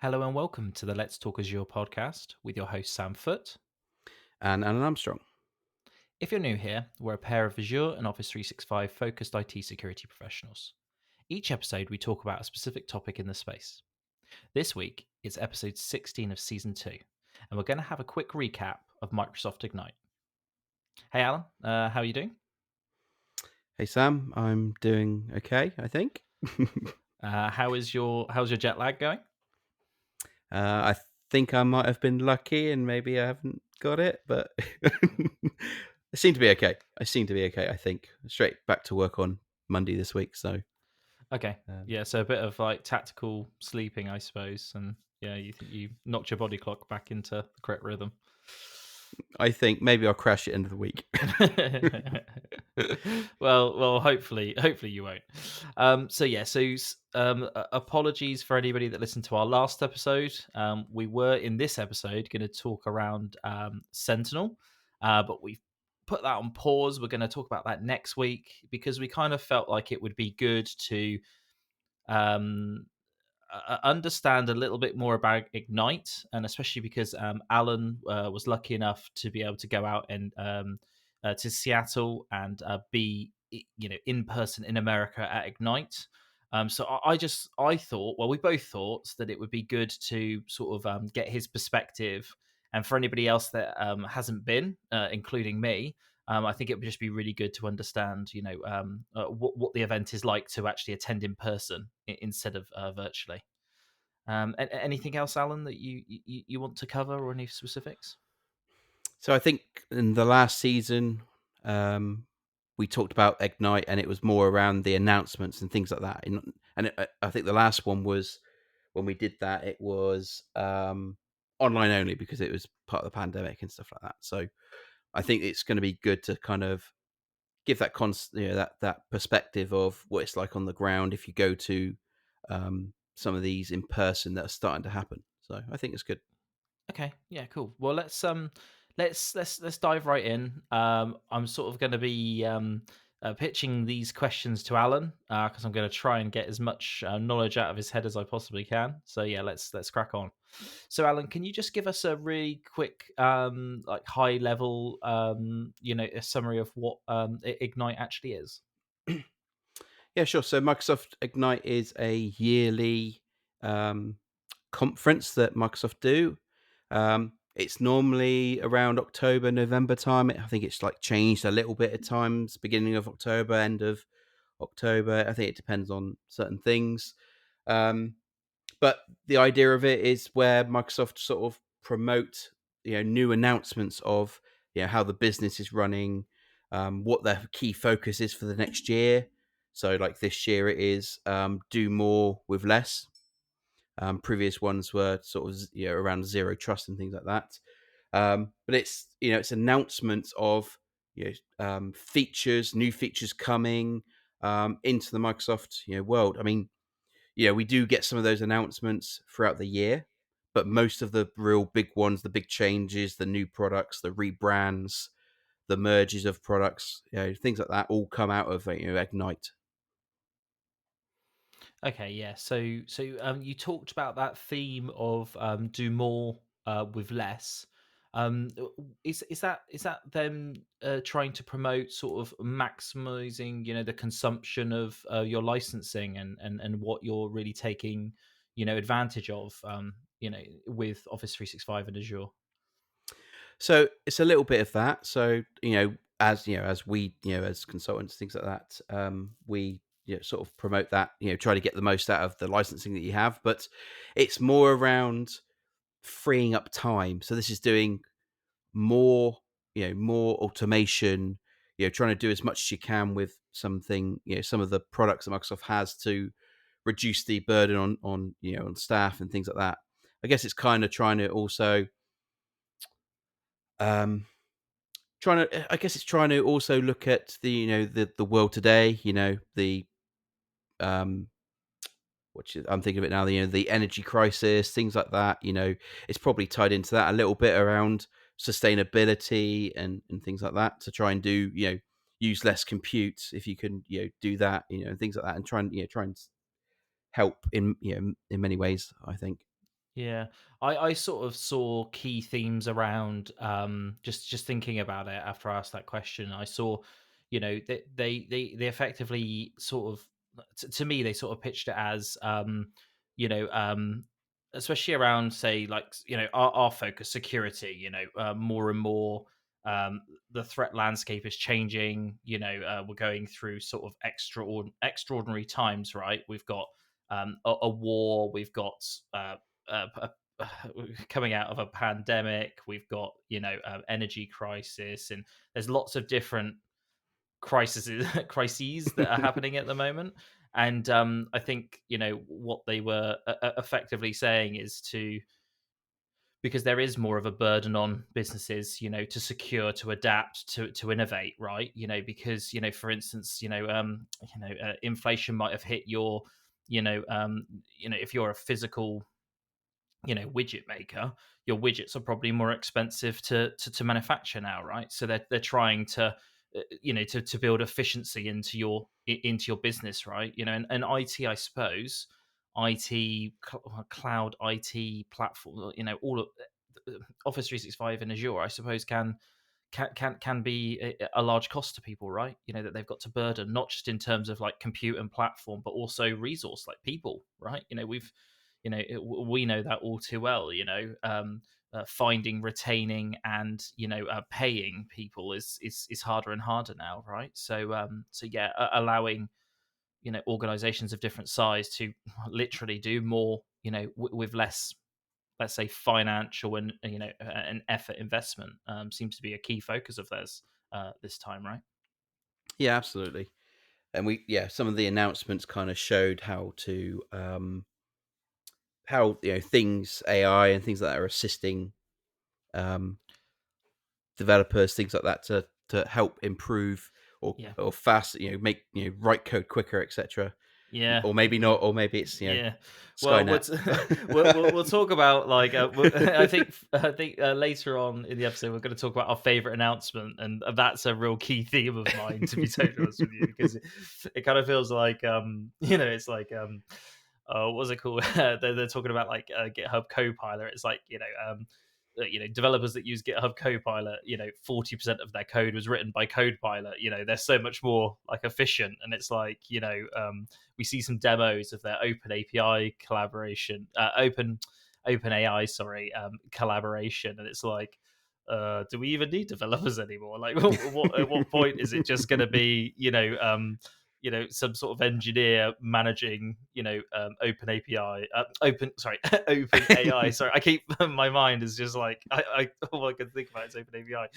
Hello and welcome to the Let's Talk Azure podcast with your host Sam Foote. And Alan Armstrong. If you're new here, we're a pair of Azure and Office 365 focused IT security professionals. Each episode, we talk about a specific topic in the space. This week, it's episode 16 of season 2, and we're going to have a quick recap of Microsoft Ignite. Hey, Alan, how are you doing? Hey Sam, I'm doing okay, I think. How's your jet lag going? I think I might have been lucky and maybe I haven't got it, but I seem to be okay. I think. Straight back to work on Monday this week, so Okay, um, yeah, so a bit of like tactical sleeping, I suppose, and yeah, you think you knocked your body clock back into the correct rhythm. I think maybe I'll crash at the end of the week. well, hopefully you won't. Apologies for anybody that listened to our last episode. We were in this episode going to talk around Sentinel, but we've put that on pause. We're going to talk about that next week because we kind of felt like it would be good to um, understand a little bit more about Ignite, and especially because Alan was lucky enough to be able to go out and to Seattle and be in person in America at Ignite. I thought, well, we both thought that it would be good to sort of get his perspective, and for anybody else that hasn't been, including me, I think it would just be really good to understand, what the event is like to actually attend in person instead of virtually. Anything else, Alan, that you want to cover, or any specifics? So I think in the last season, um, we talked about Ignite, and it was more around the announcements and things like that. I think the last one was when we did that. It was online only because it was part of the pandemic and stuff like that. So I think it's going to be good to kind of give that that perspective of what it's like on the ground if you go to some of these in person that are starting to happen. So I think it's good. Okay, yeah, cool. Well, let's dive right in. I'm sort of going to be pitching these questions to Alan because I'm going to try and get as much knowledge out of his head as I possibly can. So yeah, let's crack on. So Alan, can you just give us a really quick, like high level, a summary of what Ignite actually is? Yeah, sure. So Microsoft Ignite is a yearly um, conference that Microsoft do. It's normally around October, November time. I think it's like changed a little bit at times, beginning of October, end of October. I think it depends on certain things. Um, but the idea of it is where Microsoft sort of promote new announcements of how the business is running, what their key focus is for the next year. So like this year it is do more with less. Previous ones were sort of around zero trust and things like that. But it's announcements of features, new features coming into the Microsoft world. I mean, we do get some of those announcements throughout the year, but most of the real big ones, the big changes, the new products, the rebrands, the merges of products, things like that, all come out of Ignite. Okay, yeah. So you talked about that theme of do more with less. Is that them trying to promote sort of maximizing, the consumption of your licensing and what you're really taking, advantage of, with Office 365 and Azure? So it's a little bit of that. So as we as consultants, things like that, we sort of promote that, try to get the most out of the licensing that you have, but it's more around freeing up time. So this is doing more more automation, trying to do as much as you can with something, some of the products that Microsoft has to reduce the burden on staff and things like that. I guess it's kind of trying to also um I guess it's trying to also look at the the world today, the um I'm thinking of it now, the energy crisis, things like that. It's probably tied into that a little bit around sustainability and things like that, to try and do, use less compute if you can, do that, and things like that, and try and help in in many ways, I think. Yeah, I sort of saw key themes around just thinking about it after I asked that question. I saw, they effectively sort of to me they sort of pitched it as you know especially around say like our focus security. More and more the threat landscape is changing. We're going through sort of extraordinary times, right? We've got a war. We've got uh, coming out of a pandemic. We've got energy crisis, and there's lots of different crises crises that are happening at the moment. And I think what they were effectively saying is to because there is more of a burden on businesses, to secure, to adapt, to innovate, right? Because for instance, inflation might have hit your, if you're a physical widget maker, your widgets are probably more expensive to manufacture now, right? So they're trying to to build efficiency into your business, right? And IT, I suppose, cloud IT platform, all of Office 365 and Azure, I suppose, can be a large cost to people, right? That they've got to burden, not just in terms of like compute and platform, but also resource like people, right? We know that all too well. Finding, retaining, and paying people is harder and harder now, right? So yeah, allowing organizations of different size to literally do more, with less, let's say, financial and an effort investment seems to be a key focus of theirs this time, right? Yeah, absolutely. And some of the announcements kind of showed how things AI and things like that are assisting um, developers, things like that to help improve Yeah, or fast, make write code quicker, etc. yeah, Or maybe yeah. not, or maybe it's Yeah, well, Skynet. we'll talk about like I think later on in the episode we're going to talk about our favorite announcement, and that's a real key theme of mine. To be totally honest with you, because it kind of feels like it's like what was it called? They're talking about like GitHub Copilot. It's like developers that use GitHub Copilot, 40% of their code was written by Copilot. They're so much more like efficient, and it's like we see some demos of their Open API collaboration, Open AI, sorry, collaboration, and it's like, do we even need developers anymore? Like, at what point is it just going to be, some sort of engineer managing, Open API, Open, sorry, Open AI. Sorry, I keep my mind is just like all I can think about is Open API.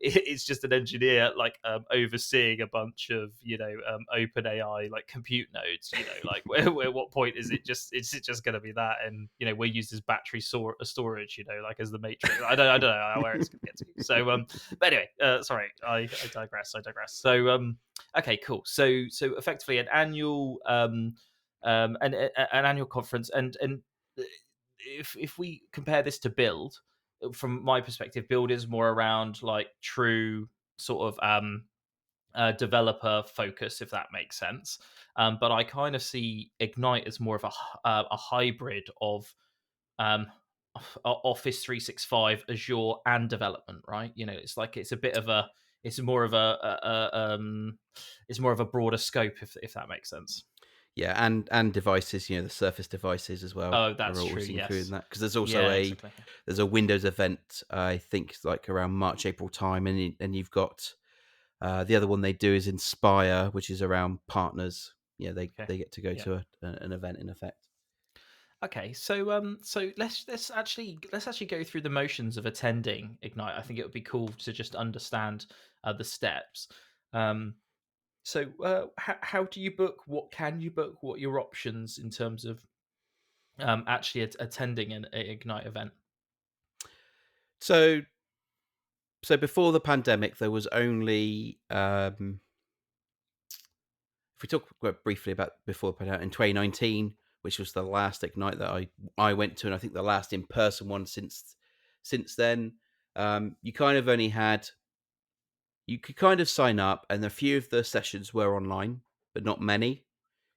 It's just an engineer like overseeing a bunch of open AI like compute nodes. Like where what point is it just going to be that, and we use as battery storage, like as the matrix. I don't know where it's going to get to. So but anyway, sorry, I digress. So okay, cool. So effectively an annual an annual conference, and if we compare this to Build, from my perspective, Build is more around like true sort of developer focus, if that makes sense. But I kind of see Ignite as more of a hybrid of um, Office 365, Azure, and development, right? It's like it's a bit of a it's more of it's more of a broader scope, if that makes sense. Yeah, and devices, the Surface devices as well Oh, are that's true. always included in Yes. that because there's also Yeah. Exactly. there's a Windows event, I think it's like around March, April time, and you've got the other one they do is Inspire, which is around partners. Yeah, Okay. they get to go Yeah. to an event in effect. Okay, so let's actually go through the motions of attending Ignite. I think it would be cool to just understand the steps. Um, how do you book? What can you book? What are your options in terms of actually attending an Ignite event? So before the pandemic, there was only if we talk briefly about before the pandemic in 2019, which was the last Ignite that I went to, and I think the last in person one since then. You kind of only had you could kind of sign up, and a few of the sessions were online, but not many.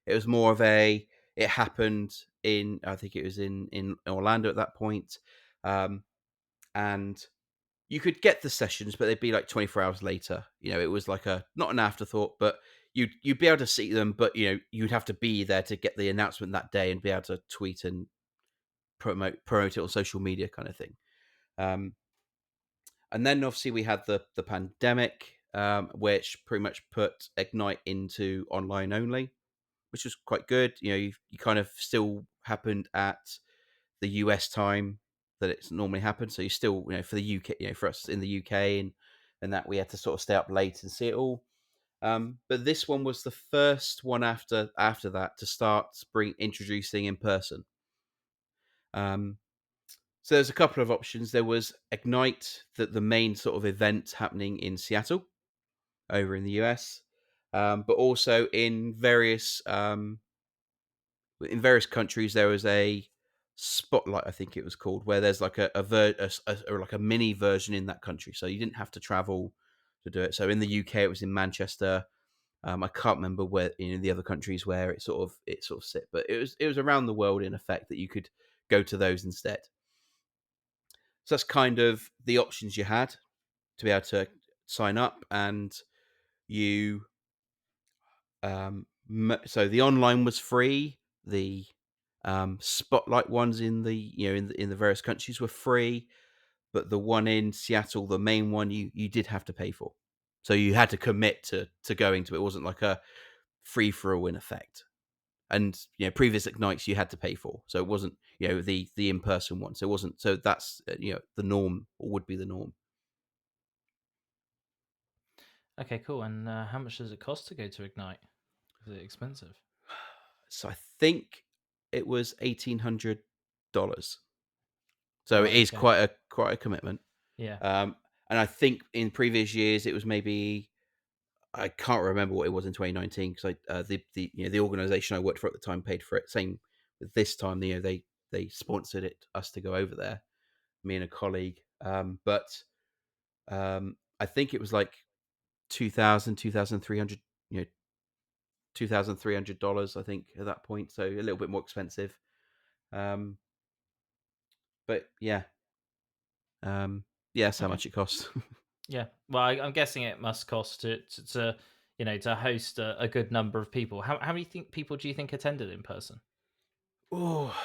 It was more of a it happened in, I think it was in Orlando at that point, and you could get the sessions, but they'd be like 24 hours later. It was like a not an afterthought, but you'd be able to see them, but you'd have to be there to get the announcement that day and be able to tweet and promote it on social media, kind of thing. Um, and then obviously we had the pandemic, which pretty much put Ignite into online only, which was quite good. You kind of still happened at the US time that it's normally happened. So you still, for the UK, for us in the UK, and that we had to sort of stay up late and see it all. But this one was the first one after that to start introducing in person. Um, so there's a couple of options. There was Ignite, the main sort of event happening in Seattle over in the US, but also in various countries there was a spotlight, I think it was called, where there's like or like a mini version in that country, so you didn't have to travel to do it. So in the UK it was in Manchester. I can't remember where the other countries where it sort of sit, but it was around the world in effect that you could go to those instead. So that's kind of the options you had to be able to sign up, and you so the online was free. The spotlight ones in the in the various countries were free, but the one in Seattle, the main one, you did have to pay for. So you had to commit to going to it. It wasn't like a free for all in effect. And previous Ignites you had to pay for, so it wasn't the in person one. So it wasn't. So that's the norm, or would be the norm. Okay, cool. And how much does it cost to go to Ignite? Is it expensive? So I think it was $1,800. So it Right. is Okay. quite a commitment. Yeah. Um, and I think in previous years it was maybe, I can't remember what it was in 2019, because the organization I worked for at the time paid for it. Same with this time, they sponsored us to go over there, me and a colleague. But I think it was like 2,300, $2,300, I think, at that point. So a little bit more expensive. Um, but yeah, yeah, that's how Okay. much it costs. Yeah. Well, I'm guessing it must cost to to host a good number of people. How many people do you think attended in person? Oh,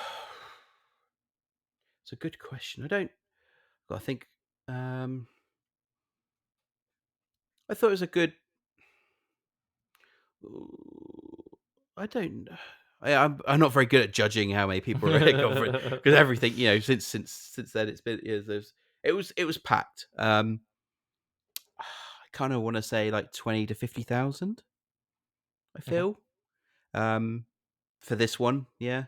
it's a good question. I think, um, I thought it was a good. I don't. I'm not very good at judging how many people are at a conference, because everything, since then it's been, it was packed. I kind of want to say like 20 to 50,000. I Okay. feel, um, for this one, yeah,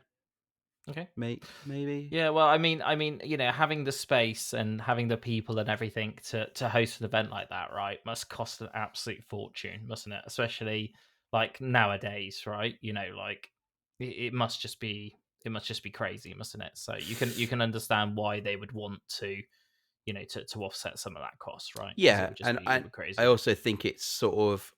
Okay. maybe, Yeah, well, I mean, having the space and having the people and everything to host an event like that, right, must cost an absolute fortune, mustn't it? Especially like nowadays, right? Like it must just be crazy, mustn't it? So you can understand why they would want to, to offset some of that cost, right? Because it yeah, would just and be I I crazy. also think it's sort of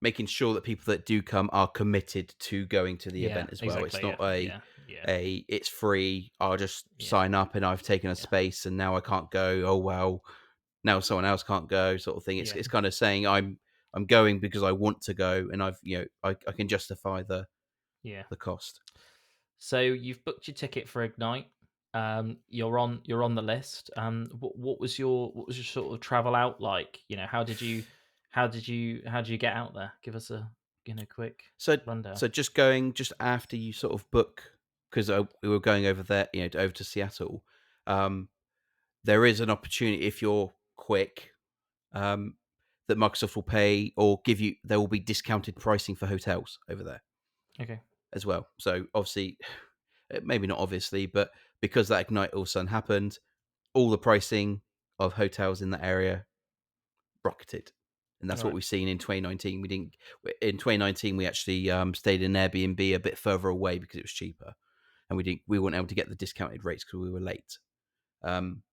making sure that people that do come are committed to going to the Yeah, event as well. It's exactly. not Yeah, yeah, yeah, it's free, I'll just yeah, sign up and I've taken a yeah, space and now I can't go. Oh well, now someone else can't go, sort of thing. It's yeah, it's kind of saying I'm going because I want to go, and I can justify yeah. the cost. So you've booked your ticket for Ignite. You're on the list. What was your sort of travel out like? How did you get out there? Give us a quick So rundown. so just going just after you sort of book, because we were going over there, over to Seattle. Um, there is an opportunity, if you're quick, um, that Microsoft will pay or give you. There will be discounted pricing for hotels over there Okay. as well. So obviously, maybe not obviously, but because that Ignite all of a sudden happened, all the pricing of hotels in that area rocketed. And All that's what right. we've seen in 2019. We didn't In 2019 we actually stayed in Airbnb a bit further away because it was cheaper, and we weren't able to get the discounted rates because we were late. Um,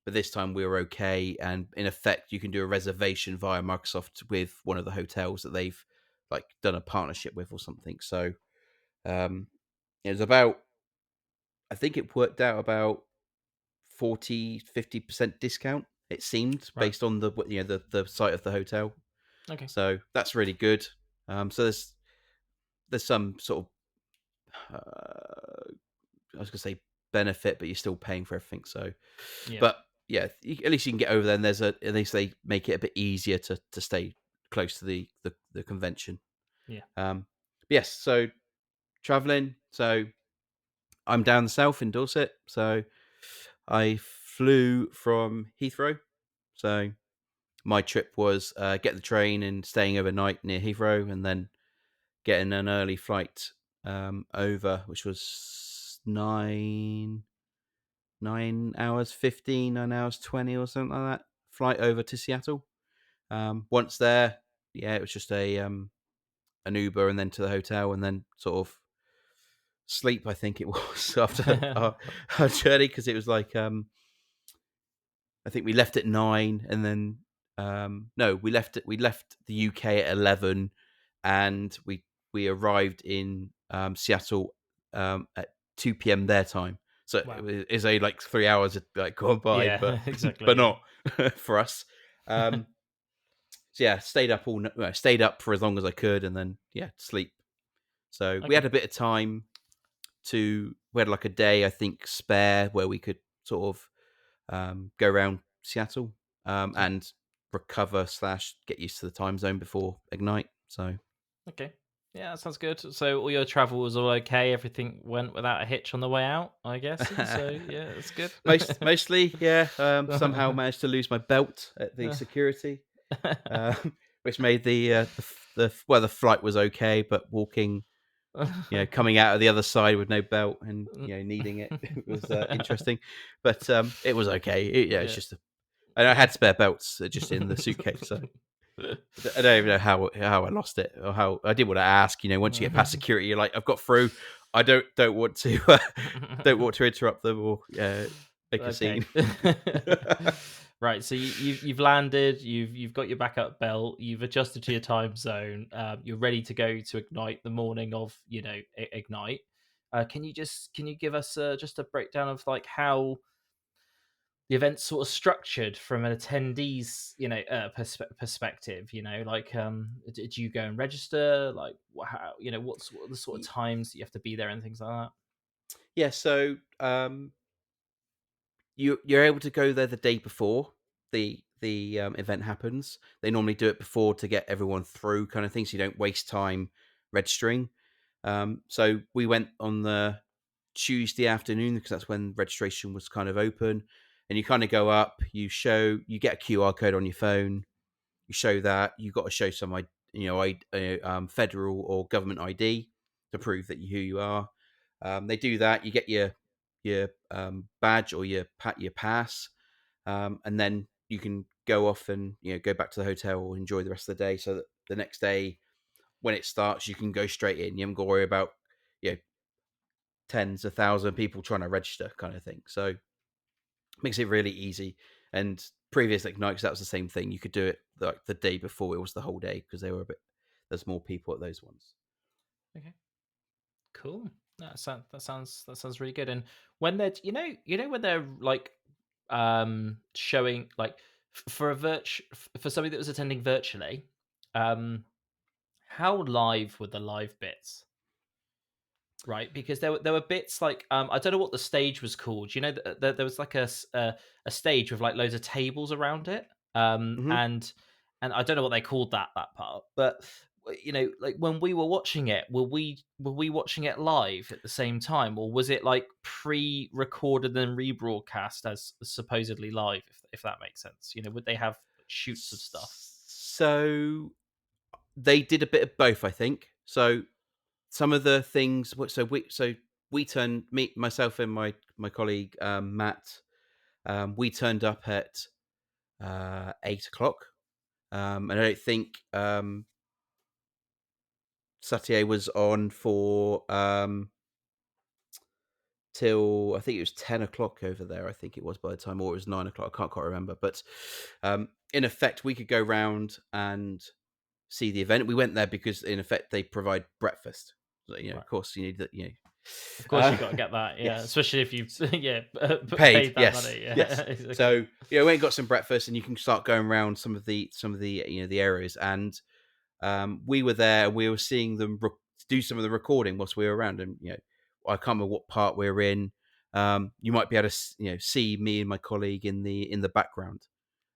but this time we were okay, and in effect, you can do a reservation via Microsoft with one of the hotels that they've like done a partnership with or something. So Um, it was about, I think it worked out about 40-50% discount. It seemed Right. based on the site of the hotel. Okay. So that's really good. So there's some sort of I was gonna say benefit, but you're still paying for everything. So, Yeah. but yeah, at least you can get over there, and at least they make it a bit easier to stay close to the convention. Yeah. Yes, so traveling. So I'm down south in Dorset. So I flew from Heathrow. So my trip was get the train and staying overnight near Heathrow, and then getting an early flight over, which was 9 hours 15, 9 hours 20, or something like that. Flight over to Seattle. Once there, yeah, it was just a an Uber and then to the hotel and then sort of sleep. I think it was after our journey, because it was like I think we left at 9, and then no, we left the UK at 11, and we arrived in Seattle at 2 p.m. their time. So Wow. it's a like 3 hours like gone by, Yeah. but Exactly. but Yeah. not for us. So yeah, stayed up for as long as I could, and then yeah, sleep. So we had Okay. a bit of time we had like a day I think spare where we could sort of go around Seattle, Yeah. and recover slash get used to the time zone before Ignite. So Okay. Yeah, that sounds good. So all your travel was all okay. Everything went without a hitch on the way out, I guess. So yeah, that's good. mostly, yeah. Somehow managed to lose my belt at the security, which made the flight was okay, but walking, coming out of the other side with no belt and needing it, it was interesting, but it was okay. It's Yeah. just and I had spare belts just in the suitcase, so I don't even know how I lost it, or how I did want to ask. Once you get past security, you're like, I've got through. I don't want to don't want to interrupt them or make a scene. Okay. Right. So you've landed. You've got your backup belt. You've adjusted to your time zone. You're ready to go to Ignite the morning of Ignite. Can you give us just a breakdown of like how the event's sort of structured from an attendees perspective? Like did you go and register? Like how what are the sort of Y- times that you have to be there and things like that? yeah, so you're able to go there the day before the event happens. They normally do it before to get everyone through, kind of thing, so you don't waste time registering. So we went on the Tuesday afternoon because that's when registration was kind of open. And you kind of go up, you get a QR code on your phone, you show that, you got to show some, federal or government ID to prove that who you are. They do that. You get your badge or your pass, and then you can go off and go back to the hotel or enjoy the rest of the day. So that the next day when it starts, you can go straight in. You haven't got to worry about you know tens of thousands of people trying to register, kind of thing. So makes it really easy. And previous Ignites, that was the same thing. You could do it like the day before. It was the whole day because they were a bit. There's more people at those ones. Okay. Cool. That sounds really good. And when they're when they're like showing like for for somebody that was attending virtually, um how live were the live bits? Right, because there were bits like I don't know what the stage was called. There was like a stage with like loads of tables around it, Hmm. and I don't know what they called that part. But like when we were watching it, were we watching it live at the same time, or was it like pre-recorded and rebroadcast as supposedly live? If that makes sense, would they have shoots of stuff? So they did a bit of both, I think. So some of the things. We turned me myself and my colleague Matt. We turned up at 8 o'clock, and I don't think Satie was on for till I think it was 10 o'clock over there. I think it was by the time, or it was 9 o'clock. I can't quite remember, but in effect, we could go round and see the event. We went there because, in effect, they provide breakfast. So, Right. of course, you need that. Of course, Uh, you got to get that. Yeah, yes, especially if you yeah paid. paid that Yes, money. Yeah, yes. exactly. So went and got some breakfast, and you can start going around some of the the areas. And we were there, and we were seeing them do some of the recording whilst we were around. And I can't remember what part we're in. You might be able to see me and my colleague in the background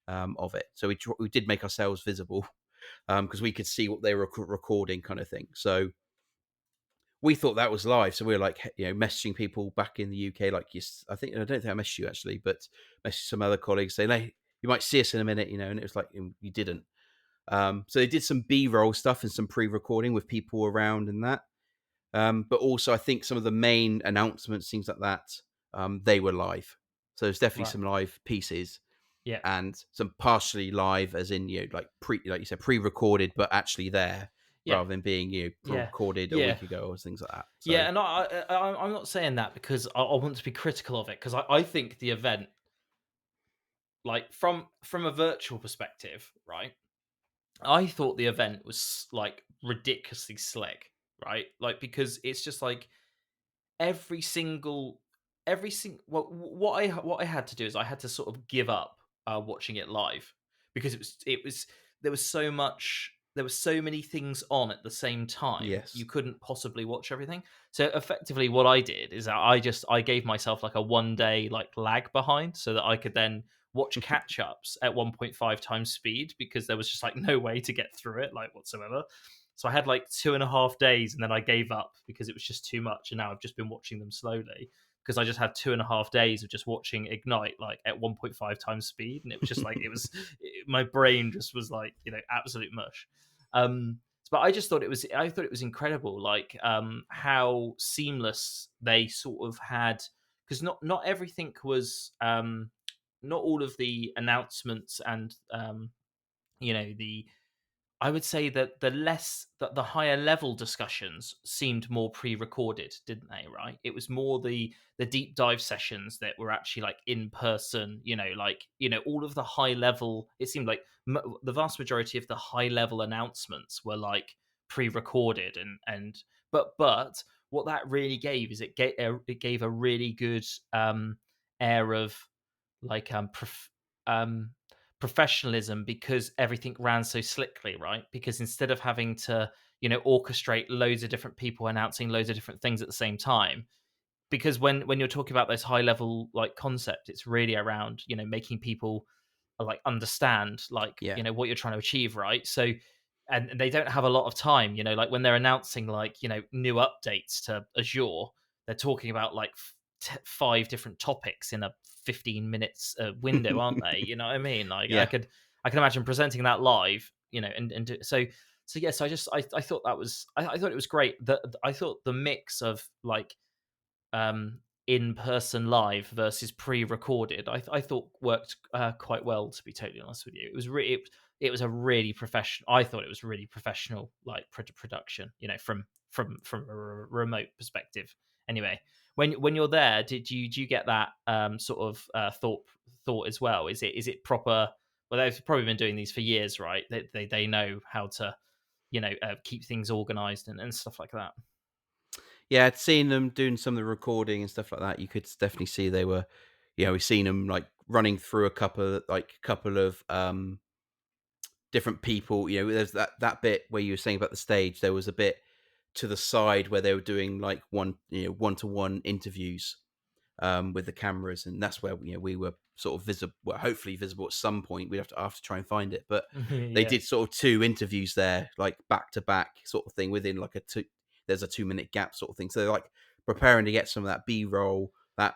of it. So we did make ourselves visible because we could see what they were recording, kind of thing. So we thought that was live. So we were like, messaging people back in the UK, like, yes, I don't think I messaged you actually, but messaged some other colleagues saying, hey, you might see us in a minute, and it was like, you didn't. So they did some B-roll stuff and some pre-recording with people around and that. But also, I think some of the main announcements, things like that, they were live. So there's definitely Right. some live pieces Yeah. and some partially live, as in like you said, pre-recorded, but actually there, Yeah. rather than being Yeah. recorded a Yeah. week ago or things like that. So Yeah. And I'm not saying that because I want to be critical of it because I think the event, like from a virtual perspective, right? I thought the event was like ridiculously slick, right? Like because it's just like every single what I had to do is I had to sort of give up watching it live because it was there was so many things on at the same time you yes. couldn't possibly watch everything. So effectively what I did is that I gave myself like a 1 day like lag behind so that I could then watch catch ups at 1.5 times speed because there was just like no way to get through it like whatsoever. So I had like 2.5 days and then I gave up because it was just too much. And now I've just been watching them slowly because I just had 2.5 days of just watching Ignite like at 1.5 times speed. And it was just like, my brain just was like, absolute mush. But I thought it was incredible, like how seamless they sort of had, because not everything was, not all of the announcements and, the I would say that the higher level discussions seemed more pre-recorded, didn't they? Right? It was more the deep dive sessions that were actually like in person. All of the high level. It seemed like the vast majority of the high level announcements were like pre-recorded, but what that really gave is it gave a really good air of like um professionalism because everything ran so slickly, right? Because instead of having to, orchestrate loads of different people announcing loads of different things at the same time, because when you're talking about those high level like concept, it's really around, making people like understand like, Yeah. what you're trying to achieve, right? So and they don't have a lot of time, like when they're announcing like, new updates to Azure, they're talking about like five different topics in a 15 minutes window, aren't they? You know what I mean? Like Yeah. I can imagine presenting that live, so yes, I thought that was I thought it was great that I thought the mix of like in person live versus pre-recorded I thought worked quite well, to be totally honest with you. It was a really professional, I thought it was really professional like production, from a remote perspective. Anyway, when you're there, do you get that sort of thought as well? Is it proper? Well, they've probably been doing these for years, right? They know how to keep things organized and stuff like that. Yeah, I'd seen them doing some of the recording and stuff like that. You could definitely see they were, we've seen them like running through a couple of different people. There's that bit where you were saying about the stage. There was a bit to the side where they were doing like one-to-one interviews with the cameras, and that's where we were sort of visible. Well, hopefully visible at some point. We'd have to try and find it, but they Yeah. did sort of two interviews there, like back to back sort of thing, within like a two. There's a 2 minute gap sort of thing. So they're like preparing to get some of that B roll, that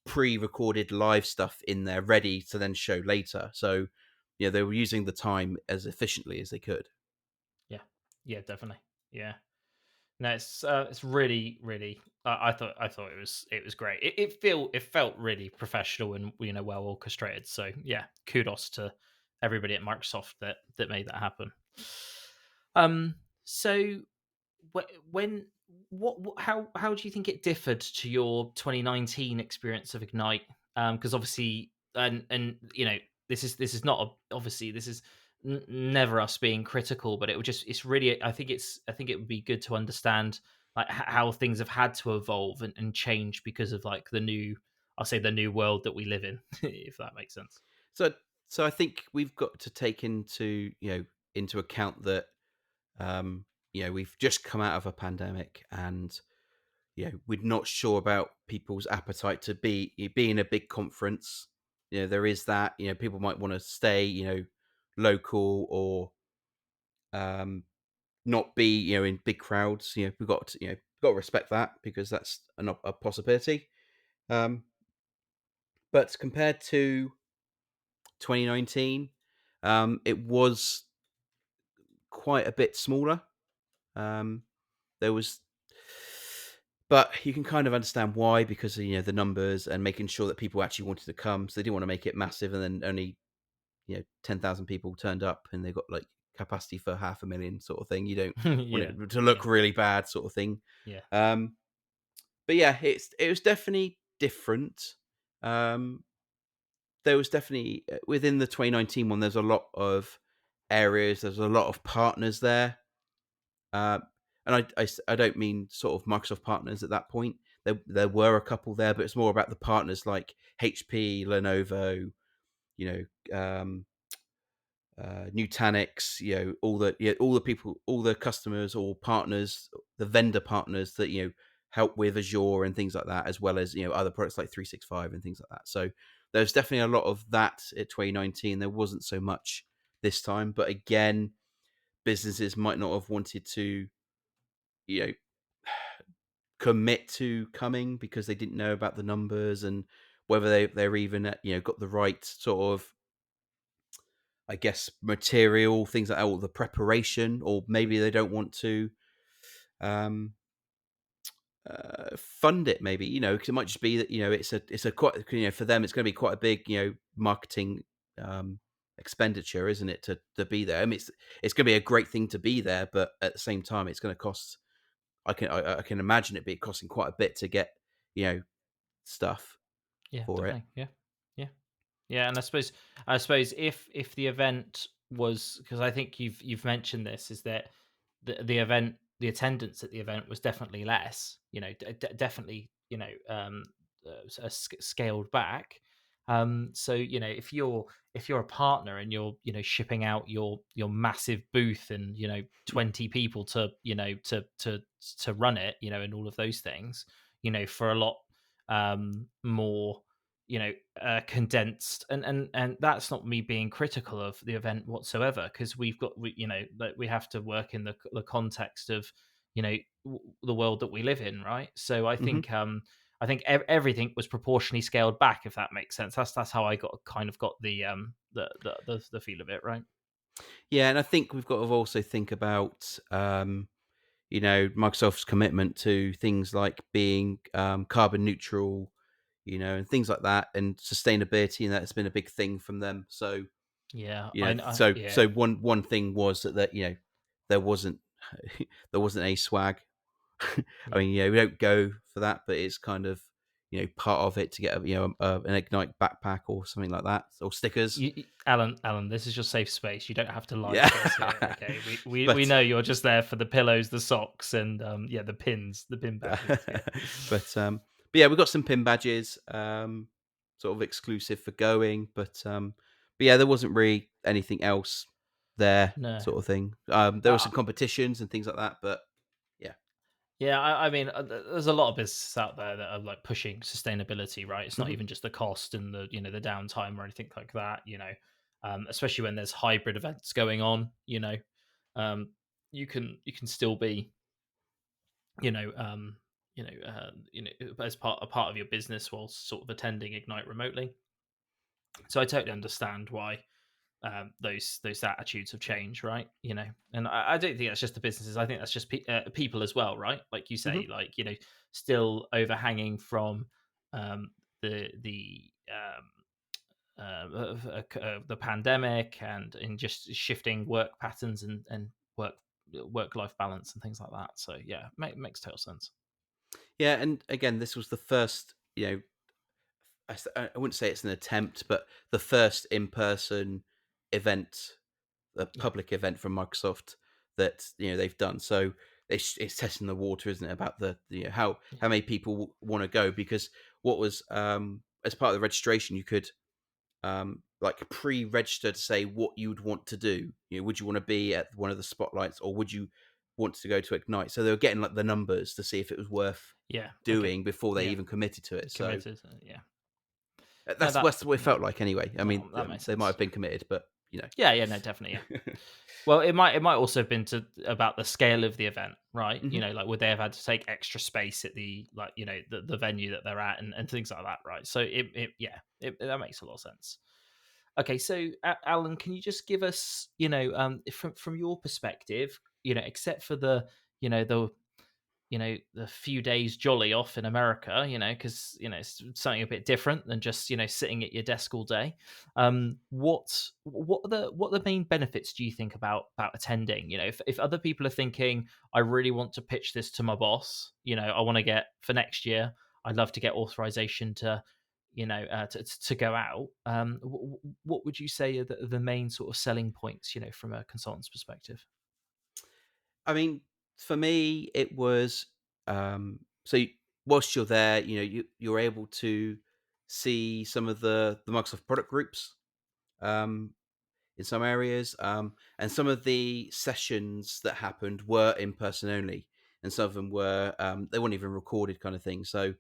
pre-recorded live stuff in there, ready to then show later. So they were using the time as efficiently as they could. Yeah. Yeah, definitely. Yeah. No, it's really, really. I thought it was great. It felt really professional and well orchestrated. So yeah, kudos to everybody at Microsoft that made that happen. So when how do you think it differed to your 2019 experience of Ignite? Because obviously, and this is not obviously this is never us being critical, but it's really I think it would be good to understand like how things have had to evolve and change because of like the new, I'll say the new world that we live in, if that makes sense. So so I think we've got to take into account that we've just come out of a pandemic, and we're not sure about people's appetite to be in a big conference. There is that. People might want to stay, local, or um not be, in big crowds. We've got to, got to respect that, because that's a possibility. Um, but compared to 2019, it was quite a bit smaller. Um, there was, but you can kind of understand why, because of, the numbers and making sure that people actually wanted to come. So they didn't want to make it massive, and then only 10,000 people turned up, and they got like capacity for 500,000 sort of thing. You don't want Yeah, it to yeah, look really bad, sort of thing. yeah, Um, but yeah, it was definitely different. Um, there was definitely within the 2019 one. There's a lot of areas. There's a lot of partners there. Uh, and I don't mean sort of Microsoft partners at that point. There were a couple there, but it's more about the partners like HP, Lenovo, you um, Nutanix, all the people, all the customers or partners, the vendor partners that help with Azure and things like that, as well as other products like 365 and things like that. So there's definitely a lot of that at 2019. There wasn't so much this time, but again, businesses might not have wanted to you know commit to coming, because they didn't know about the numbers, and whether they're even got the right sort of, I guess, material, things like that, or the preparation, or maybe they don't want to um, fund it. Maybe because it might just be that it's a quite for them it's going to be quite a big marketing um, expenditure, isn't it, to be there? I mean, it's going to be a great thing to be there, but at the same time, it's going to cost. I can imagine it be costing quite a bit to get you know stuff yeah, for it. definitely, yeah, yeah. Yeah, and I suppose if the event was, because I think you've mentioned this, is that the event, the attendance at the event was definitely less. Definitely, scaled back. So if you're a partner and you're shipping out your massive booth and 20 people to run it, and all of those things, for a lot more condensed, and that's not me being critical of the event whatsoever, because we have to work in the context of the world that we live in, right? So Hmm. I think everything was proportionally scaled back, if that makes sense. That's how I got the feel of it, right? Yeah, and I think we've got to also think about Microsoft's commitment to things like being carbon neutral, and things like that, and sustainability, and that's been a big thing from them. So Yeah, so one thing was that there wasn't there wasn't any swag. I yeah. mean, we don't go for that, but it's kind of part of it to get an Ignite backpack or something like that, or stickers. Alan, this is your safe space. You don't have to lie Yeah, to us here. Okay, we but know you're just there for the pillows, the socks, and yeah, the pins, the pin badges. Yeah, but yeah, we've got some pin badges, sort of exclusive for going. But yeah, there wasn't really anything else there, no, sort of thing. There were uh, some competitions and things like that, but yeah. yeah. I mean, there's a lot of businesses out there that are like pushing sustainability. Right, it's not Hmm. even just the cost and the downtime or anything like that. Especially when there's hybrid events going on. Um, you can still be you know, um, as a part of your business while sort of attending Ignite remotely. So I totally understand why those attitudes have changed, right? And I don't think that's just the businesses. I think that's just people as well, right? Like you Hmm. say, like still overhanging from um, the pandemic and in just shifting work patterns and work life balance and things like that. So yeah, makes total sense. Yeah, and again, this was the first. I wouldn't say it's an attempt, but the first in-person event, a Yeah. public event from Microsoft that they've done. So it's testing the water, isn't it? About how Yeah. many people want to go, because what was as part of the registration, you could like pre-register to say what you would want to do. Would you want to be at one of the spotlights, or would you want to go to Ignite? So they were getting like the numbers to see if it was worth Yeah. Okay. doing before they Yeah. even committed to it. So Committed. Yeah. No, that's what it yeah. felt like anyway. I mean, No, that makes they might sense. have been committed, but Yeah. Yeah. No, definitely. Yeah. Well, it might also have been to about the scale of the event, right? Mhm. Like would they have had to take extra space at the like the venue that they're at and things like that, right? So that makes a lot of sense. Okay, so Alan, can you just give us, from your perspective, except for the few days jolly off in America, because it's something a bit different than just sitting at your desk all day. What are the main benefits do you think about attending? If other people are thinking, I really want to pitch this to my boss, I want to get for next year, I'd love to get authorization to to go out. What would you say are the main sort of selling points, from a consultant's perspective? I mean, for me, it was whilst you're there, you're able to see some of the Microsoft product groups um, in some areas, and some of the sessions that happened were in person only, and some of them were they weren't even recorded, kind of thing. So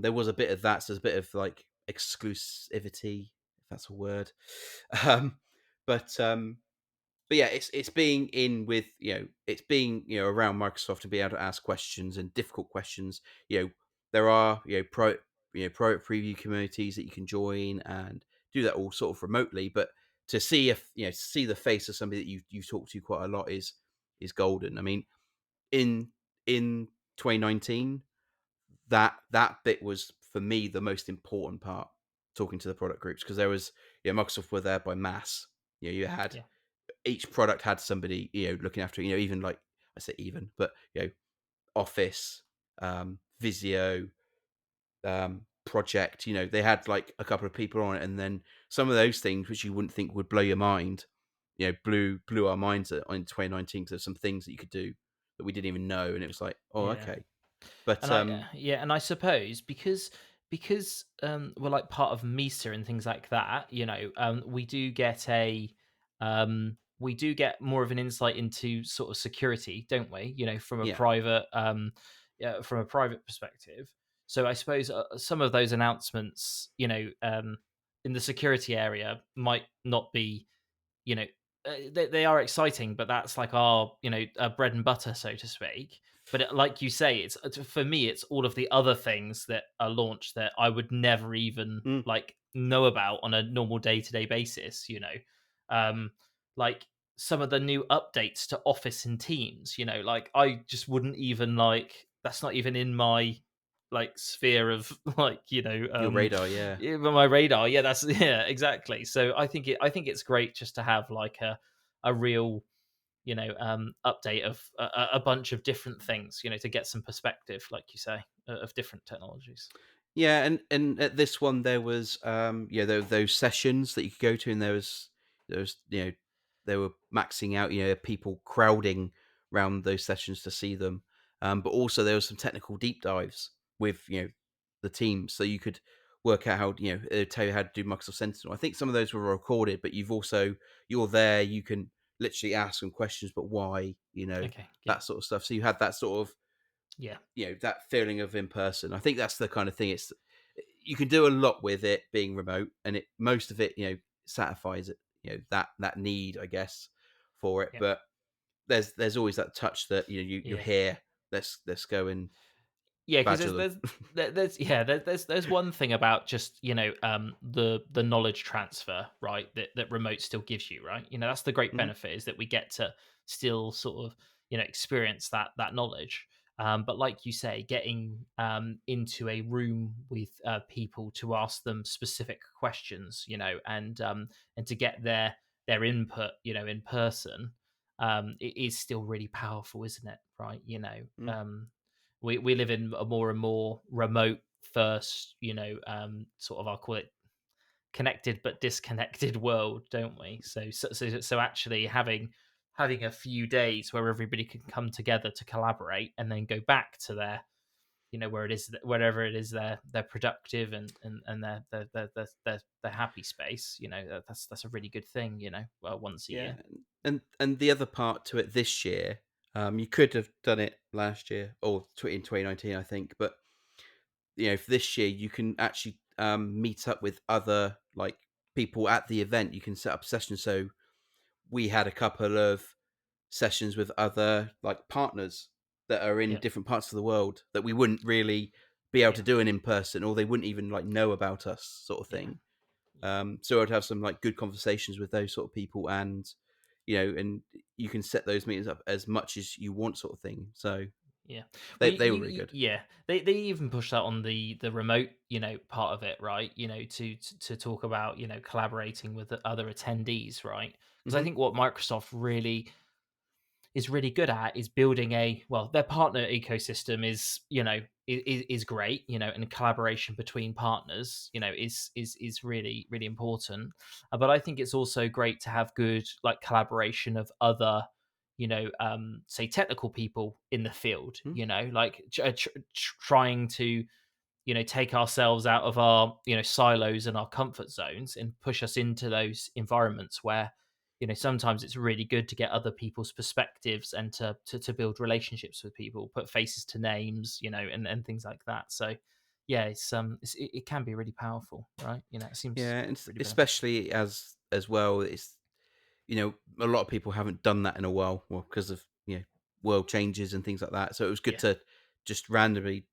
there was a bit of that. So there's a bit of like exclusivity, if that's a word. Um, but yeah, it's being in with it's being around Microsoft and be able to ask questions and difficult questions. There are private preview communities that you can join and do that all sort of remotely. But to see if to see the face of somebody that you talk to quite a lot is golden. I mean, in in 2019, that bit was for me the most important part, talking to the product groups, because there was Microsoft were there by mass. You had Yeah, each product had somebody looking after it, even like I say even, but Office, Visio, Project, they had like a couple of people on it, and then some of those things which you wouldn't think would blow your mind, blew our minds in 2019, because there's some things that you could do that we didn't even know, and it was like, oh, yeah. okay. But And I suppose because we're like part of Misa and things like that, we do get more of an insight into sort of security, don't we? From a yeah. private yeah, from a private perspective. So I suppose some of those announcements, in the security area might not be, you know, they are exciting, but that's like our, bread and butter, so to speak. But like you say, for me, it's all of the other things that are launched that I would never even Mm, like know about on a normal day to day basis. Um, like some of the new updates to Office and Teams. Like I just wouldn't even like that's not even in my like sphere of like your radar, yeah. yeah, on my radar. Yeah, that's yeah, exactly. So I think it's great just to have like a real update of a bunch of different things, to get some perspective, like you say, of different technologies. Yeah, and at this one there was there were those sessions that you could go to, and there was they were maxing out, people crowding around those sessions to see them. But also there was some technical deep dives with the teams, so you could work out how tell you how to do Microsoft Sentinel. I think some of those were recorded, but you're there, you can literally ask them questions, but why, Okay, yeah, that sort of stuff. So you had that sort of yeah, that feeling of in person. I think that's the kind of thing. It's you can do a lot with it being remote, and most of it satisfies it. That need, I guess, for it. yeah. But there's always that touch that you Yeah. hear. Let's go and Yeah, because badger them. there's one thing about just the knowledge transfer, right? That remote still gives you, right? That's the great Mhm. benefit, is that we get to still sort of experience that knowledge. But like you say, getting into a room with people to ask them specific questions, and to get their input, in person, it is still really powerful, isn't it? Right? Mm. We live in a more and more remote first, sort of, I'll call it, connected but disconnected world, don't we? So actually having a few days where everybody can come together to collaborate and then go back to their, where it is, wherever it is they're productive, and their happy space. That's a really good thing. Once a Yeah, year. and the other part to it this year, you could have done it last year or in 2019, I think, but for this year, you can actually meet up with other like people at the event. You can set up sessions. So we had a couple of sessions with other like partners that are in Yeah, different parts of the world that we wouldn't really be able yeah, to do in person, or they wouldn't even like know about us, sort of yeah, thing. yeah, So I'd have some like good conversations with those sort of people, and and you can set those meetings up as much as you want, sort of thing. So yeah. Well, they were really good. yeah, they even push that on the remote, part of it, right? To talk about, collaborating with the other attendees, right? Because I Hmm. think what Microsoft really is really good at is building their partner ecosystem is, is great, and collaboration between partners, is really, really important. But I think it's also great to have good like collaboration of other, say technical people in the field, like trying to, take ourselves out of our, silos and our comfort zones and push us into those environments where, sometimes it's really good to get other people's perspectives and to build relationships with people, put faces to names, and things like that. So yeah, it can be really powerful, right? It seems Yeah, and really beneficial. especially as well, it's a lot of people haven't done that in a while, well, because of world changes and things like that. So it was good Yeah, to just randomly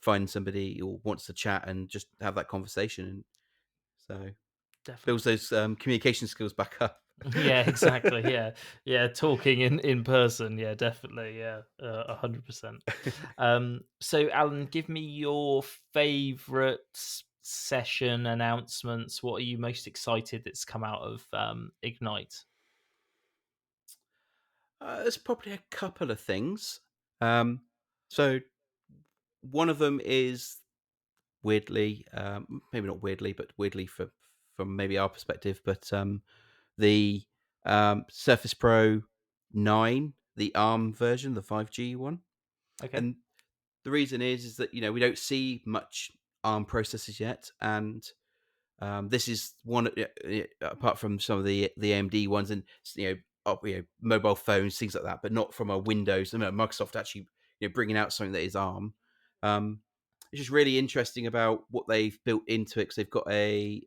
find somebody who wants to chat and just have that conversation, and so builds definitely. those communication skills back up. Yeah, exactly. Yeah, yeah. Talking in person. Yeah, definitely. Yeah, 100%. So, Alan, give me your favorite session announcements. What are you most excited that's come out of Ignite? There's probably a couple of things. So one of them is weirdly, maybe not weirdly, but weirdly from maybe our perspective, but the Surface Pro 9, the ARM version, the 5G one. Okay. And the reason is that we don't see much ARM processors yet, and this is one apart from some of the AMD ones, and mobile phones, things like that, but not from a Windows. Microsoft actually bringing out something that is ARM. Um, it's just really interesting about what they've built into it, because they've got I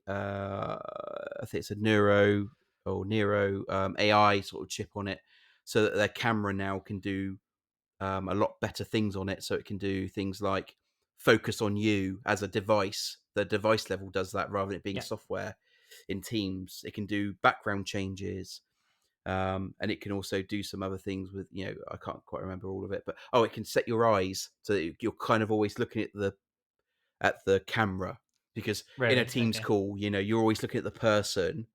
think it's a Nero AI sort of chip on it, so that their camera now can do a lot better things on it. So it can do things like focus on you as a device. The device level does that rather than it being Yeah. software in Teams. It can do background changes. And it can also do some other things with, I can't quite remember all of it, but it can set your eyes so that you're kind of always looking at the camera, because in a Really? Teams Okay. call, you're always looking at the person,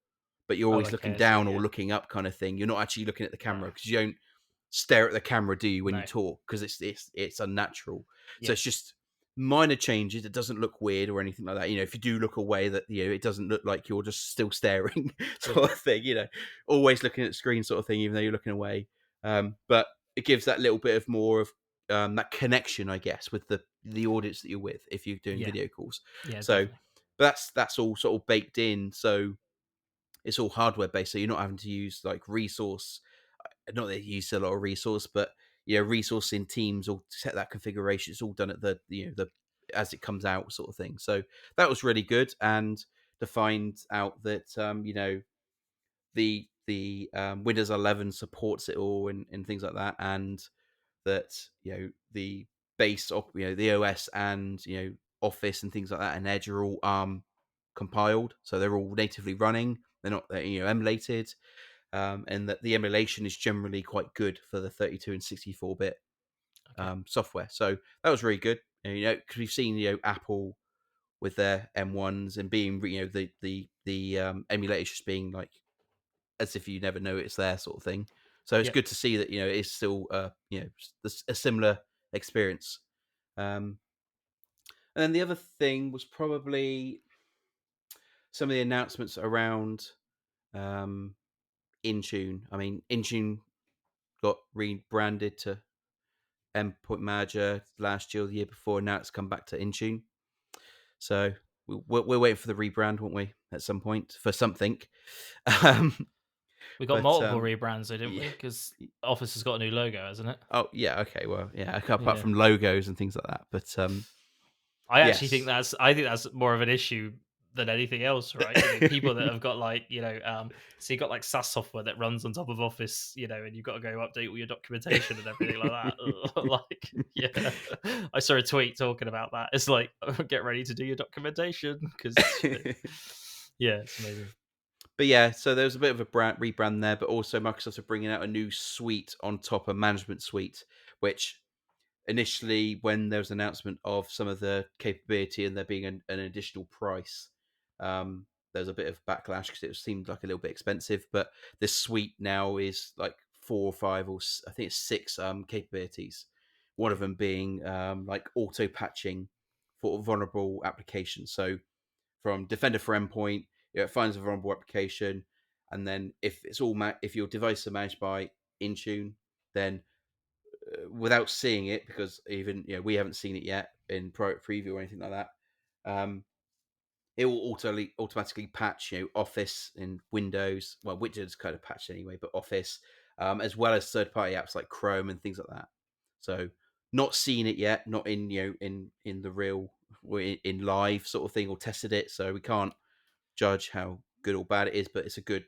but you're Oh, always okay. looking I see. down or Yeah. looking up, kind of thing. You're not actually looking at the Right. camera, because you don't stare at the camera, do you, when you No. talk? Because it's unnatural. So Yeah. it's just minor changes. It doesn't look weird or anything like that. If you do look away, that it doesn't look like you're just still staring, sort Okay. of thing. Always looking at the screen, sort of thing, even though you're looking away. But it gives that little bit of more of that connection, I guess, with the audience that you're with if you're doing Yeah. video calls. Yeah. So Definitely. that's all sort of baked in. So it's all hardware based. So you're not having to use like resource, not that you use a lot of resource, but resource in Teams or set that configuration. It's all done at the as it comes out, sort of thing. So that was really good, and to find out that the Windows 11 supports it all, and things like that, and that the base of the OS and Office and things like that and Edge are all compiled, so they're all natively running. They're not emulated, and that the emulation is generally quite good for the 32 and 64-bit Okay. software. So that was really good. And, because we've seen Apple with their M1s and being the emulators just being like as if you never know it's there, sort of thing. So it's Yeah. good to see that it's still a similar experience. And then the other thing was probably some of the announcements around um, Intune. I mean, Intune. got rebranded to Endpoint Manager last year or the year before. Now it's come back to Intune. So we're waiting for the rebrand, won't we, at some point for something? Um, We got but multiple rebrands, though, didn't yeah. we? Because Office has got a new logo, hasn't it? Oh yeah, okay, well, yeah, apart Yeah. from logos and things like that. But I actually think yes. that's more of an issue than anything else, right? People that have got like, so you got like SaaS software that runs on top of Office, and you've got to go update all your documentation and everything like that. Like, yeah, I saw a tweet talking about that. It's like, get ready to do your documentation because, yeah, it's amazing. But yeah, so there was a bit of a rebrand there, but also Microsoft are bringing out a new suite on top of Management Suite, which initially, when there was an announcement of some of the capability and there being an additional price, there was a bit of backlash because it seemed like a little bit expensive. But this suite now is like 4 or 5, or I think it's 6 capabilities. One of them being like auto patching for vulnerable applications. So from Defender for Endpoint, it finds a vulnerable application, and then if it's all if your devices are managed by Intune, then without seeing it, because even we haven't seen it yet in private preview or anything like that, it will automatically patch Office and Windows. Well, Windows kind of patched anyway, but Office, as well as third party apps like Chrome and things like that. So not seen it yet, not in in the real or in live sort of thing, or tested it, so we can't judge how good or bad it is. But it's a good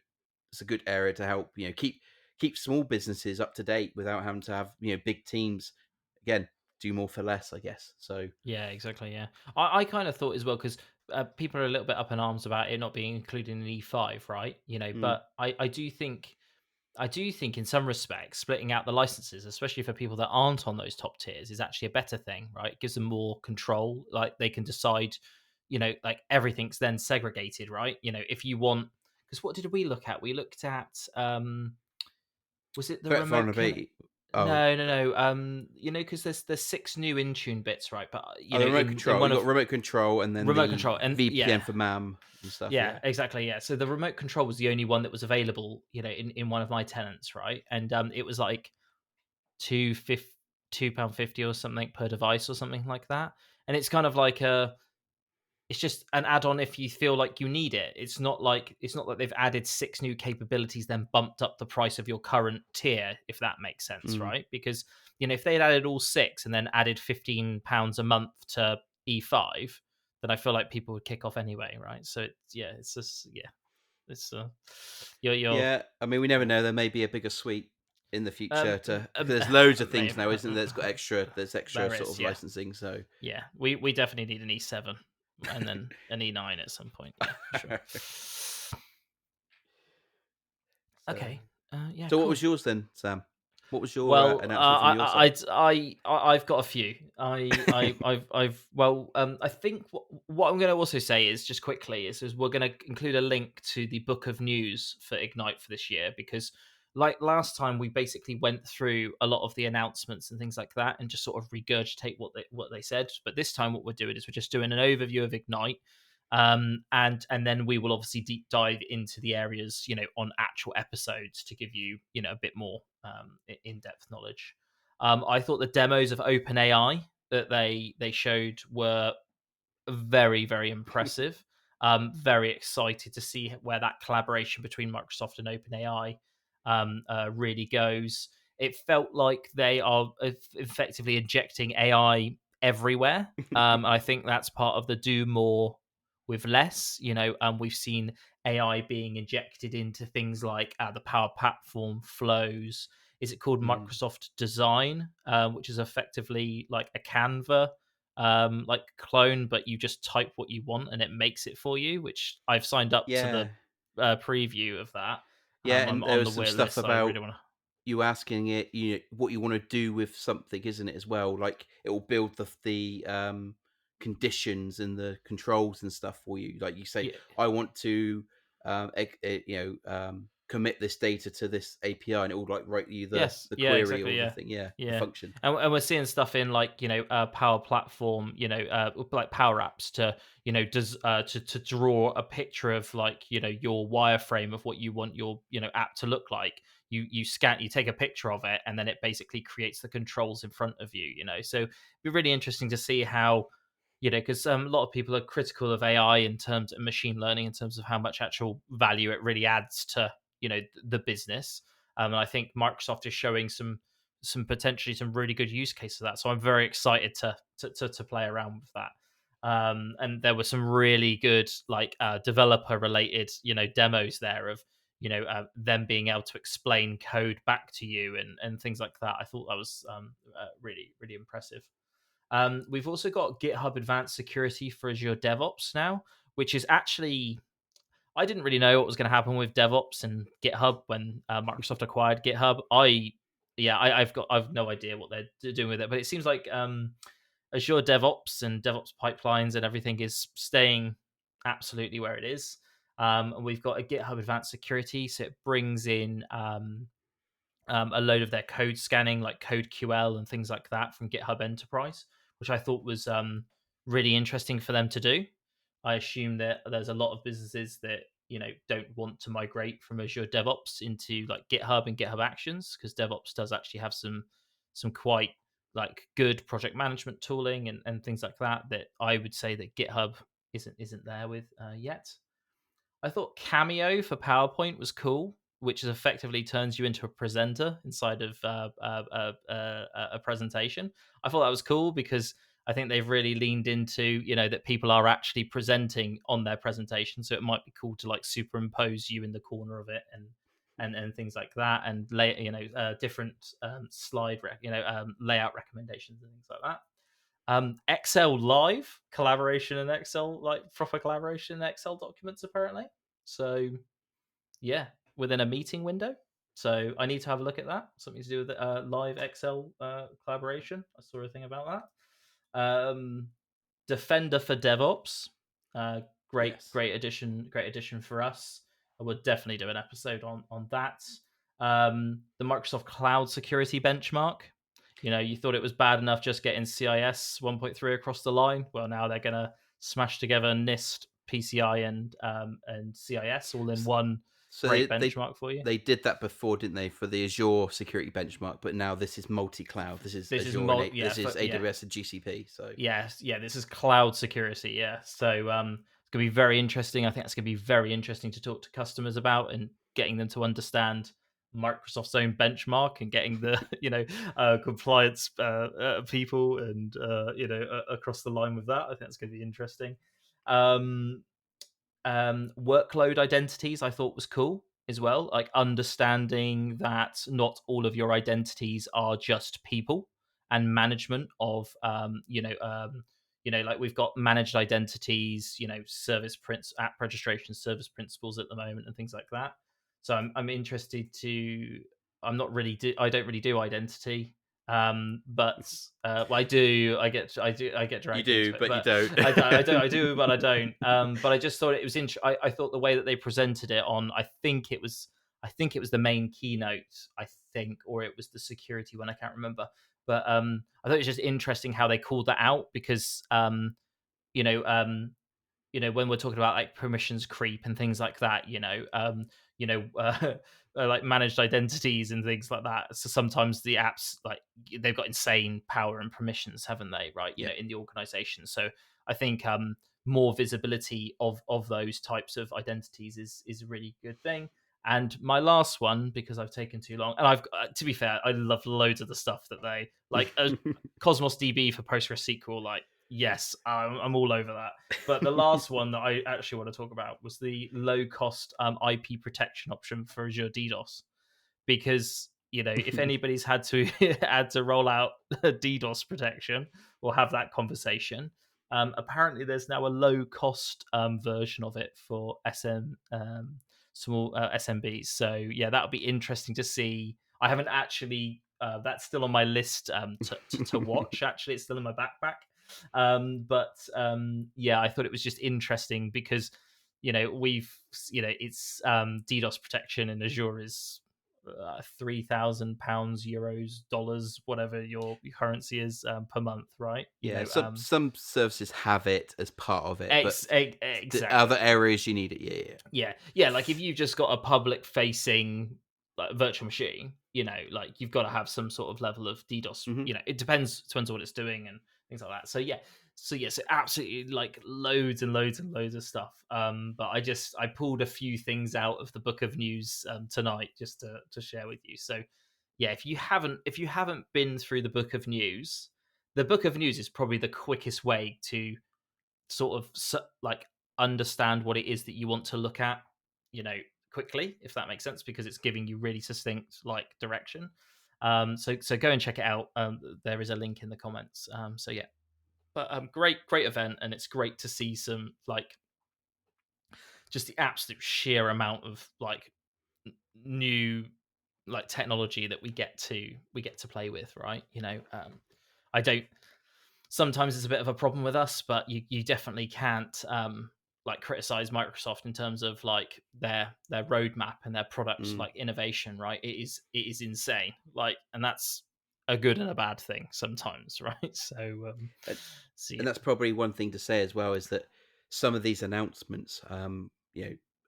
area to help keep small businesses up to date without having to have big teams. Again, do more for less, I guess. So Yeah, exactly. Yeah, I kind of thought as well because people are a little bit up in arms about it not being included in E5, right? mm, But I do think in some respects, splitting out the licenses, especially for people that aren't on those top tiers, is actually a better thing, right? It gives them more control. Like they can decide, like everything's then segregated, right? If you want, because what did we look at? We looked at, was it the threat remote? vulnerability. Oh, No, no, no. Because there's 6 new Intune bits, right? But the remote in control. one You got of remote control, and then remote the control, and VPN yeah, for MAM and stuff. yeah, Yeah. exactly. Yeah. So the remote control was the only one that was available, in one of my tenants, right? And it was like £2.50 or something per device or something like that. And it's kind of like it's just an add-on if you feel like you need it. It's not like they've added 6 new capabilities, then bumped up the price of your current tier, if that makes sense, Mm. right? Because if they had added all 6 and then added £15 a month to E5, then I feel like people would kick off anyway, right? So it's just it's you're Yeah, I mean, we never know. There may be a bigger suite in the um future because there's loads of things maybe now, isn't there? That's got there's extra there sort is, of yeah. licensing. So Yeah, we definitely need an E7 and then an E9 at some point. Yeah, for sure. so Okay. Yeah. so what was Cool. yours then, Sam? What was your Well, announcement from your side? I've got a few. I think what I'm going to also say is just quickly is we're going to include a link to the book of news for Ignite for this year because like last time we basically went through a lot of the announcements and things like that and just sort of regurgitate what they said. But this time what we're doing is we're just doing an overview of Ignite. And then we will obviously deep dive into the areas on actual episodes to give you a bit more in-depth knowledge. I thought the demos of OpenAI that they showed were very, very impressive. Very excited to see where that collaboration between Microsoft and OpenAI really goes. It felt like they are effectively injecting AI everywhere. I think that's part of the do more with less. We've seen AI being injected into things like the Power Platform flows. Is it called Mm. Microsoft Design, which is effectively like a Canva like clone, but you just type what you want and it makes it for you. Which I've signed up to the Yeah, preview of that. yeah, I'm and there on was the some wait stuff list. So I about really want to. you asking it, what you want to do with something, isn't it? As well, like it will build the conditions and the controls and stuff for you. Like you say, Yeah, I want to, commit this data to this API, and it will like write you Yes. the Yeah. query Exactly. or the Yeah. thing, yeah, the Yeah. function. And we're seeing stuff in like Power Platform, like Power Apps to does to draw a picture of like your wireframe of what you want your app to look like. You take a picture of it, and then it basically creates the controls in front of you. So it'd be really interesting to see how because a lot of people are critical of AI in terms of machine learning, in terms of how much actual value it really adds to the business. And I think Microsoft is showing some potentially some really good use cases of that. So I'm very excited to play around with that. And there were some really good like developer related demos there of them being able to explain code back to you and things like that. I thought that was really really impressive. We've also got GitHub Advanced Security for Azure DevOps now, which is actually I didn't really know what was going to happen with DevOps and GitHub when Microsoft acquired GitHub. I've no idea what they're doing with it, but it seems like Azure DevOps and DevOps pipelines and everything is staying absolutely where it is. And we've got a GitHub Advanced Security, so it brings in a load of their code scanning, like code QL and things like that from GitHub Enterprise, which I thought was really interesting for them to do. I assume that there's a lot of businesses that don't want to migrate from Azure DevOps into like GitHub and GitHub Actions, because DevOps does actually have some quite like good project management tooling and things like that that I would say that GitHub isn't there with yet. I thought Cameo for PowerPoint was cool, which is effectively turns you into a presenter inside of a presentation. I thought that was cool because I think they've really leaned into that people are actually presenting on their presentation, so it might be cool to like superimpose you in the corner of it and things like that, and lay different layout recommendations and things like that. Excel Live collaboration in Excel, like proper collaboration in Excel documents, apparently. So yeah, within a meeting window. So I need to have a look at that. Something to do with live Excel collaboration. I saw a thing about that. Defender for DevOps. Uh, Yes. great addition. Great addition for us. I would definitely do an episode on that. The Microsoft Cloud Security Benchmark. You thought it was bad enough just getting CIS 1.3 across the line. Well, now they're gonna smash together NIST, PCI, and CIS all in one So great benchmark for you. they did that before, didn't they, for the Azure security benchmark? But now this is multi-cloud. This is This is Azure and yeah, this is AWS and GCP. So yes, yeah, this is cloud security. Yeah, so it's gonna be very interesting. I think it's gonna be very interesting to talk to customers about and getting them to understand Microsoft's own benchmark and getting the compliance people and across the line with that. I think that's going to be interesting. Um, Workload identities I thought was cool as well, like understanding that not all of your identities are just people, and management of like we've got managed identities, service prints app registration service principles at the moment and things like that. So I'm interested to I don't really do identity, but well, I get you dragged do, into it, but you but don't. I do, but I don't. But I just thought it was I thought the way that they presented it on, I think it was the main keynote, I think, or it was the security one. I can't remember. But I thought it was just interesting how they called that out because you know um, when we're talking about like permissions creep and things like that, you know uh, like managed identities and things like that. So sometimes the apps like they've got insane power and permissions, haven't they, right, Yeah. in the organization. So I think more visibility of those types of identities is a really good thing. And my last one, because I've taken too long, and I've to be fair, I love loads of the stuff that they like. Cosmos DB for PostgreSQL, like yes, I'm all over that. But the last one that I actually want to talk about was the low cost IP protection option for Azure DDoS, because if anybody's had to had to roll out a DDoS protection or have that conversation, apparently there's now a low cost version of it for small SMBs. So yeah, that'll be interesting to see. I haven't actually. That's still on my list to watch. Actually, it's still in my backpack. But yeah, I thought it was just interesting because we've it's DDoS protection in Azure is £3,000, euros, dollars, whatever your currency is per month, right? Yeah, some services have it as part of it, but the other Exactly. areas you need it. Yeah, yeah. Yeah, like if you've just got a public facing like virtual machine, like you've got to have some sort of level of DDoS. Hmm. It depends on what it's doing and things like that. So yes, absolutely, like loads and loads and loads of stuff. But I pulled a few things out of the book of news tonight just to share with you. So yeah, if you haven't been through the book of news, the book of news is probably the quickest way to sort of like understand what it is that you want to look at, you know, quickly, if that makes sense, because it's giving you really succinct like direction. So go and check it out. There is a link in the comments. So yeah, but great event, and it's great to see some like just the absolute sheer amount of like new like technology that we get to play with, right? I don't sometimes it's a bit of a problem with us, but you definitely can't like criticize Microsoft in terms of like their roadmap and their product Mm. like innovation, right? It is insane, like, and that's a good and a bad thing sometimes, right? And, So and yeah. that's probably one thing to say as well is that some of these announcements,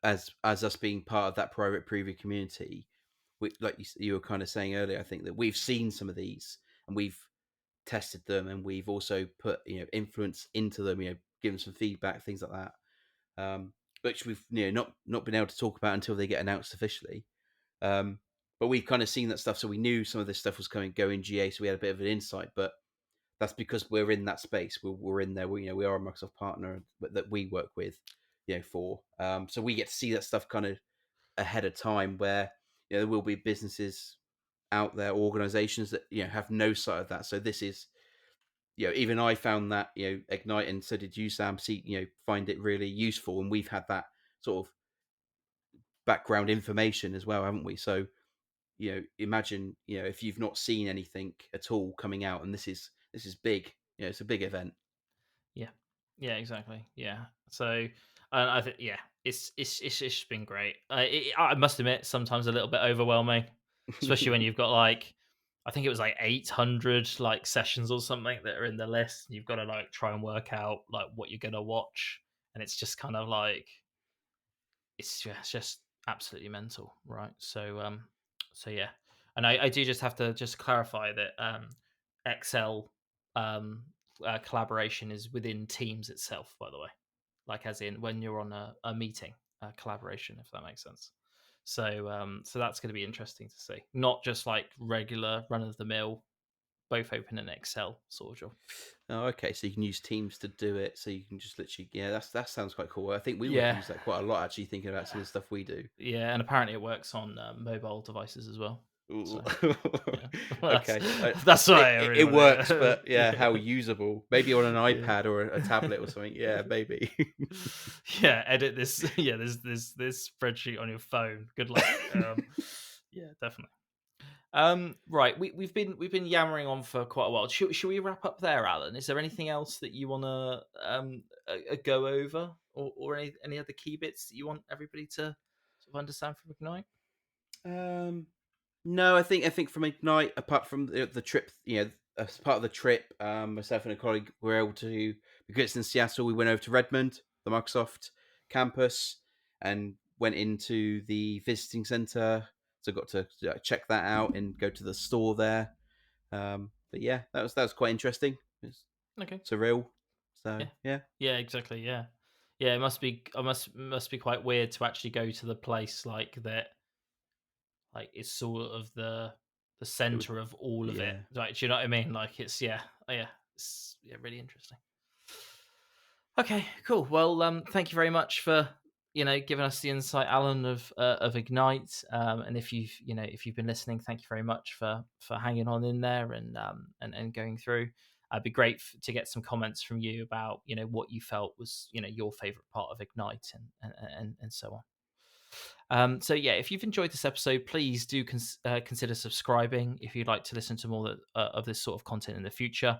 as us being part of that private preview community, like you were kind of saying earlier, I think that we've seen some of these and we've tested them, and we've also put influence into them, given some feedback, things like that, which we've not been able to talk about until they get announced officially. Um, but we've kind of seen that stuff, so we knew some of this stuff was going GA, so we had a bit of an insight. But that's because we're in that space. We're in there. We are a Microsoft partner that we work with, for. So we get to see that stuff kind of ahead of time, where there will be businesses out there, organizations that have no sight of that. So this is, even I found that Ignite, and so did you, Sam. See, find it really useful, and we've had that sort of background information as well, haven't we? So imagine if you've not seen anything at all coming out, and this is big. It's a big event. Yeah, yeah, exactly. Yeah. So, I think yeah, it's just been great. I must admit, sometimes a little bit overwhelming, especially when you've got like, I think it was like 800 like sessions or something that are in the list. You've got to like try and work out like what you're gonna watch, and it's just kind of like it's just absolutely mental, right? So yeah, and I do just have to just clarify that Excel um collaboration is within Teams itself, by the way, like as in when you're on a meeting, collaboration, if that makes sense. So that's going to be interesting to see, not just like regular run of the mill, both open in Excel sort of job. Oh, okay. So you can use Teams to do it. So you can just literally, yeah, that sounds quite cool. I think we would Yeah, use that quite a lot, actually, thinking about some of the stuff we do. yeah, and apparently it works on mobile devices as well. Ooh. So yeah, that's Okay. that's It, why I it really it want works, to. but yeah, how usable? Maybe on an Yeah, iPad or a tablet or something. Yeah, maybe. yeah. Edit this. Yeah, this spreadsheet on your phone. Good luck. Yeah, definitely. Right, we've been yammering on for quite a while. Should we wrap up there, Alan? Is there anything else that you want to go over, or any other key bits that you want everybody to sort of understand from Ignite? um, No, I think from Ignite, apart from the trip, as part of the trip, myself and a colleague were able to, because it's in Seattle, we went over to Redmond, the Microsoft campus, and went into the visiting center. So got to check that out and go to the store there. But yeah, that was quite interesting. It's Okay. surreal. So Yeah. yeah, Yeah, exactly. Yeah. Yeah, it must be I must be quite weird to actually go to the place like that, like it's sort of the it was center of all of it. yeah. Like, do you know what I mean? Like it's yeah, oh, yeah. It's yeah, really interesting. Okay, cool. Well, thank you very much for giving us the insight, Alan, of Ignite. And if you've been listening, thank you very much for hanging on in there and going through. It'd be great to get some comments from you about what you felt was your favorite part of Ignite and so on. So yeah, if you've enjoyed this episode, please do consider subscribing if you'd like to listen to more of this sort of content in the future.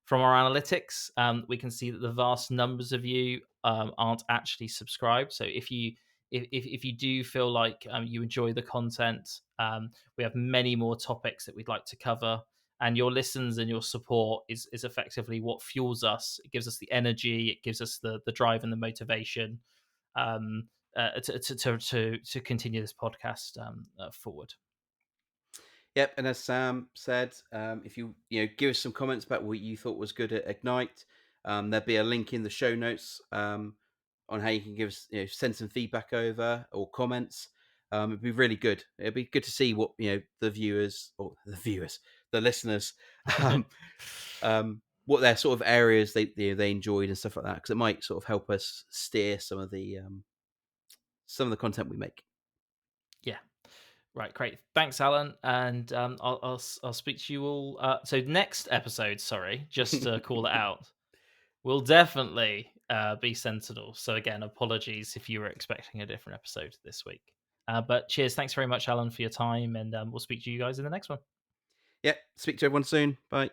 From our analytics, we can see that the vast numbers of you aren't actually subscribed. So if you do feel like you enjoy the content, we have many more topics that we'd like to cover. And your listens and your support is effectively what fuels us. It gives us the energy. It gives us the drive and the motivation um, to continue this podcast forward. Yep, and as Sam said, if you give us some comments about what you thought was good at Ignite, there'll be a link in the show notes on how you can give us send some feedback over or comments. It'd be really good. It'd be good to see what the listeners, um, what their sort of areas they enjoyed and stuff like that, because it might sort of help us steer some of the content we make. Yeah. Right, great. Thanks, Alan, and I'll speak to you all. So next episode, sorry, just to call it out, will definitely be Sentinel. So again, apologies if you were expecting a different episode this week. But cheers, thanks very much, Alan, for your time, and we'll speak to you guys in the next one. Yeah, speak to everyone soon. Bye.